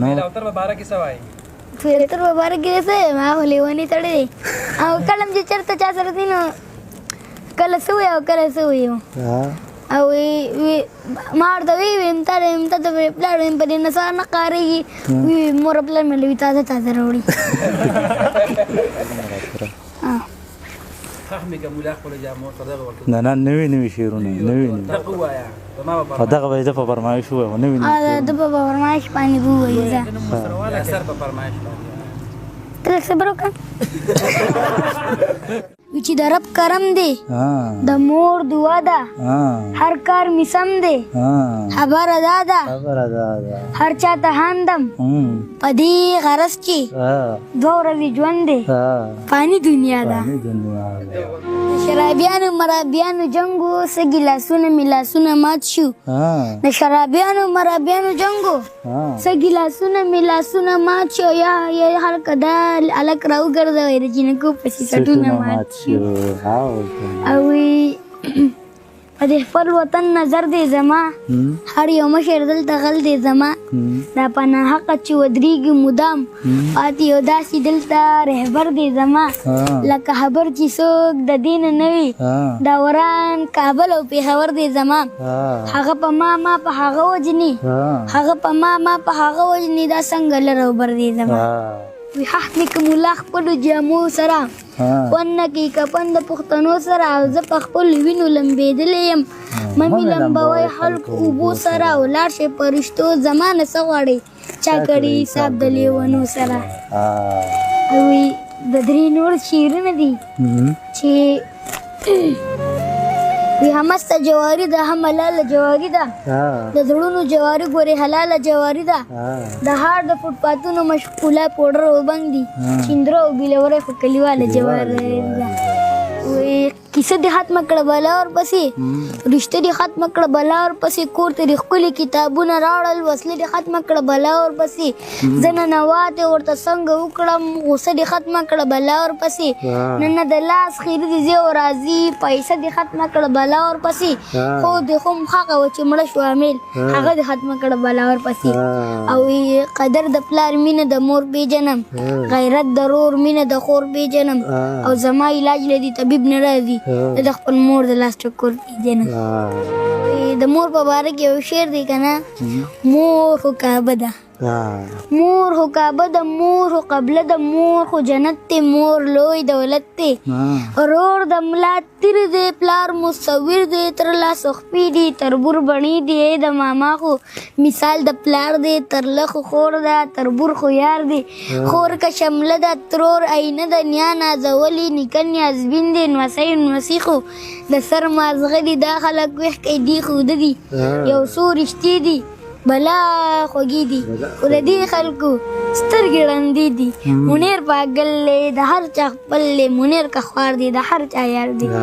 فلتر مبارک سوای فلتر مبارک څه ما خو لیونی تړی او کله چې چېرته چا سره ځي نو کله څه وایي او کله څه وایي او ما ورته ویم ته د پلار ویم په دې نڅا نه کارېږي وي مور پلار مې لوي تازه تازه راوړي فهمي کومه خپل جامو ته دغه وکړه نه نوې شعرونه نوې دغه وایا په دغه وجه په فرمایش وو نوې د په فرمایش باندې وایي ځه سر په فرمایش باندې ته صبر وکړه چې د رب کرم دی د مور دعا ده هر کار می سم دی خبر ادا ده هر چا ته هاندم په دې غرض چې دوه ورځې ژوند دی فاني دنیا ده شرابیانو مرابیانو جنګو څه ګیلاسونه مې لاسونه مات شو د شرابیانو مرابیانو جنګو څه ګیلاسونه مې لاسونه مات شو یا هلکه دا هلک راوګرځوئ د جینکو پسې سټونه مات شو او په دې خپل وطن نظر دی زما هر یو مشر دلته غل دی زما دا په ناحقه چې ودرېږي مدام پاتې یو داسې دلته رهبر دی زما لکه خبر چې څوک د دې نه نه وي دا وران کابل او پېښور دی زما هغه په ما په هغه وجني هغه په ما په هغه وجني دا څنګه لرهبر دی زما وی حق نکم الله خپلو جامو سره ونه کې کفن د پښتنو سره او زه په خپل وینو لمبېدلی یم ممې لمبوی خلک اوبو سره ولاړ شي پرشتو زمانه څه غواړي چا کړي حساب د لیونو سره وی د درې نور شعرونه دي چې وی همسته جواری ده هم حلاله جواری ده د زړونو جواری ګورې حلاله جواری ده د هار د فوټپاتونو مشغوله پوډر وبنګ دي چیندره او بیلوری خو کلیواله جواری ده وی کیسه دې ختمه کړه بلا ورپسې رشته دې ختمه کړه بلا ورپسې کور ته دې ښکلي کتابونه راوړل وسلې دې ختمه کړه بلا ورپسې زه ننواتې ورته څنګه وکړم غوسه دې ختمه کړه بلا ورپسې نه د لاس خیرې دې زه او راځي پیسه دې ختمه کړه بلا ورپسې خو دې خو هغه و چې مړه شو امیل هغه دې ختمه کړه بلا ورپسې او قدر د پلار مینه د مور پیژنم غیرت د رور مینه د خور پیژنم او زما علاج لدی طبیب نه راځي د خپل مور د لاس ټکور پیژنم د مور په باره کې یو شعر دی که نه مور خو کعبه ده مور خو کعبه ده مور خو قبله ده مور خو جنت دی مور لوی دولت دی رور د ملا تیر دی پلار مصور دی تر لاسو خپې دي تربور بڼې دی د ماما خو مثال د پلار دی تر لخو خور ده تربور خو یار دی خور که شمله ده ترور عینه ده نیا نازولي نیکه نیازبین دی نوسی نوسی خو د سر مازغه دي دا خلک ویښ کوي دی خوده دي یو څو رښتې دي بلا خوږې دي خو د دې خلکو سترګې ړندې دي منیر پاګل دی د هر چا خپل دی منیر که خوار دی د هر چا یار دی